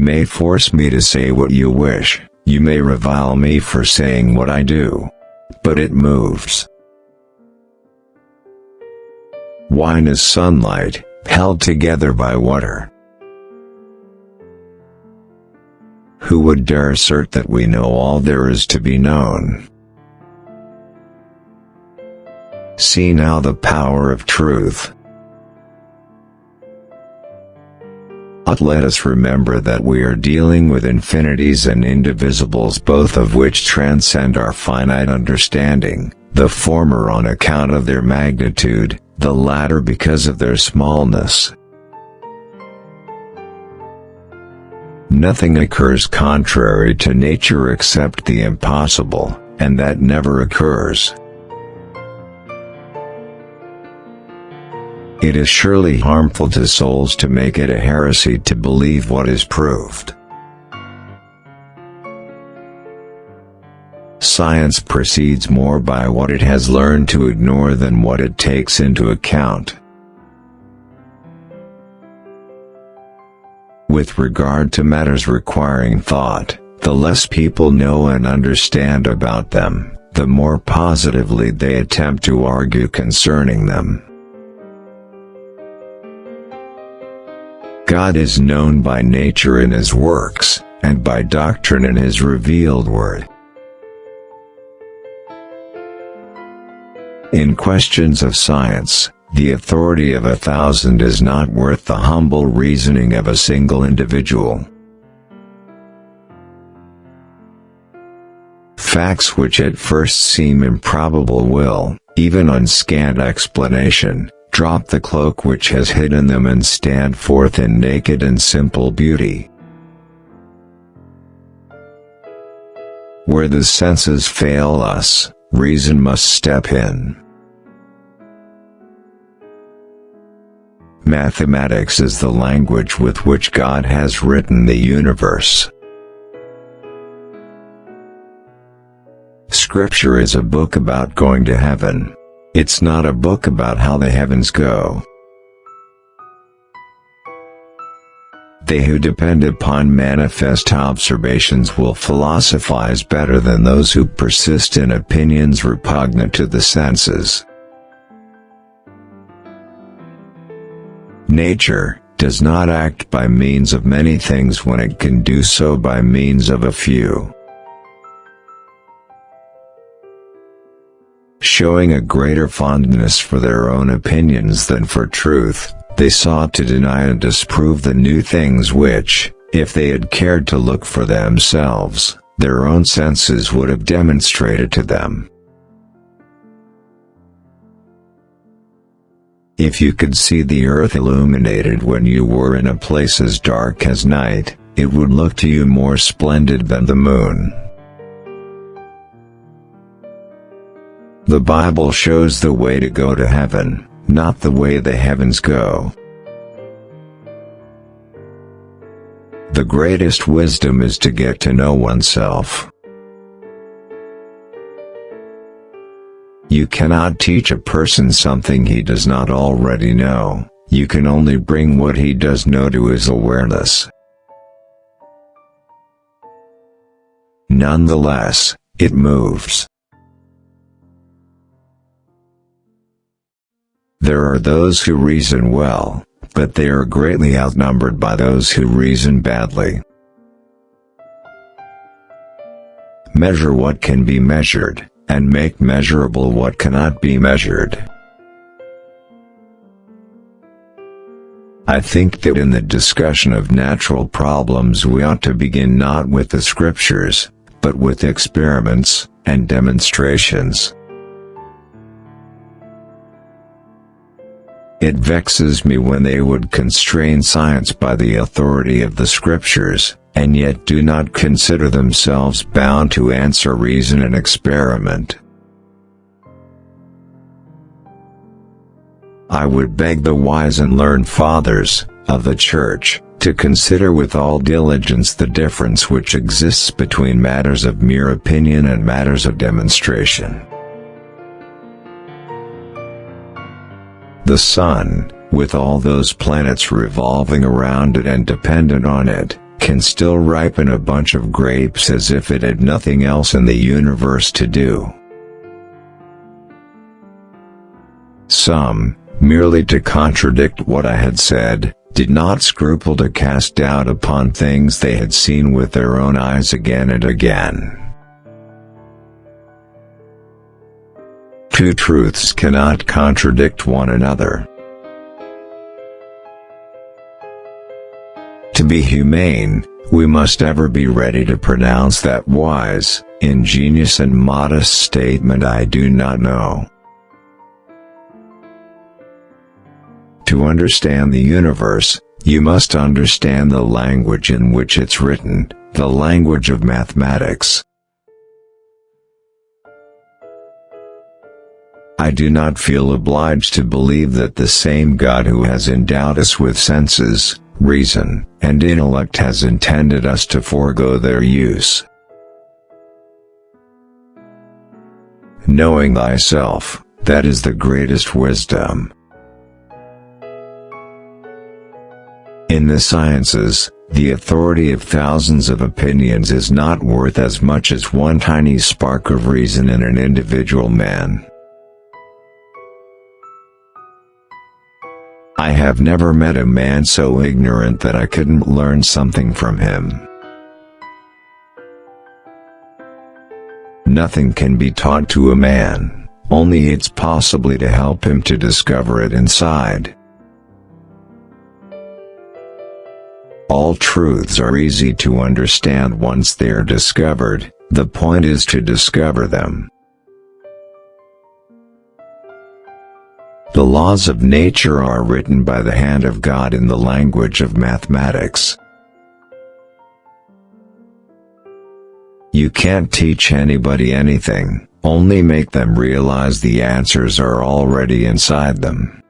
may force me to say what you wish, you may revile me for saying what I do. But it moves. Wine is sunlight, held together by water. Who would dare assert that we know all there is to be known? See now the power of truth. Let us remember that we are dealing with infinities and indivisibles, both of which transcend our finite understanding, the former on account of their magnitude, the latter because of their smallness. Nothing occurs contrary to nature except the impossible, and that never occurs. It is surely harmful to souls to make it a heresy to believe what is proved. Science proceeds more by what it has learned to ignore than what it takes into account. With regard to matters requiring thought, the less people know and understand about them, the more positively they attempt to argue concerning them. God is known by nature in His works, and by doctrine in His revealed word. In questions of science, the authority of 1,000 is not worth the humble reasoning of a single individual. Facts which at first seem improbable will, even on scant explanation, drop the cloak which has hidden them and stand forth in naked and simple beauty. Where the senses fail us, reason must step in. Mathematics is the language with which God has written the universe. Scripture is a book about going to heaven. It's not a book about how the heavens go. They who depend upon manifest observations will philosophize better than those who persist in opinions repugnant to the senses. Nature does not act by means of many things when it can do so by means of a few. Showing a greater fondness for their own opinions than for truth, they sought to deny and disprove the new things which, if they had cared to look for themselves, their own senses would have demonstrated to them. If you could see the earth illuminated when you were in a place as dark as night, it would look to you more splendid than the moon. The Bible shows the way to go to heaven, not the way the heavens go. The greatest wisdom is to get to know oneself. You cannot teach a person something he does not already know, you can only bring what he does know to his awareness. Nonetheless, it moves. There are those who reason well, but they are greatly outnumbered by those who reason badly. Measure what can be measured, and make measurable what cannot be measured. I think that in the discussion of natural problems we ought to begin not with the scriptures, but with experiments and demonstrations. It vexes me when they would constrain science by the authority of the scriptures, and yet do not consider themselves bound to answer reason and experiment. I would beg the wise and learned fathers of the Church to consider with all diligence the difference which exists between matters of mere opinion and matters of demonstration. The sun, with all those planets revolving around it and dependent on it, can still ripen a bunch of grapes as if it had nothing else in the universe to do. Some, merely to contradict what I had said, did not scruple to cast doubt upon things they had seen with their own eyes again and again. Two truths cannot contradict one another. To be humane, we must ever be ready to pronounce that wise, ingenious and modest statement, "I do not know." To understand the universe, you must understand the language in which it's written, the language of mathematics. I do not feel obliged to believe that the same God who has endowed us with senses, reason, and intellect has intended us to forego their use. Knowing thyself, that is the greatest wisdom. In the sciences, the authority of thousands of opinions is not worth as much as one tiny spark of reason in an individual man. I have never met a man so ignorant that I couldn't learn something from him. Nothing can be taught to a man, only it's possibly to help him to discover it inside. All truths are easy to understand once they are discovered, the point is to discover them. The laws of nature are written by the hand of God in the language of mathematics. You can't teach anybody anything, only make them realize the answers are already inside them.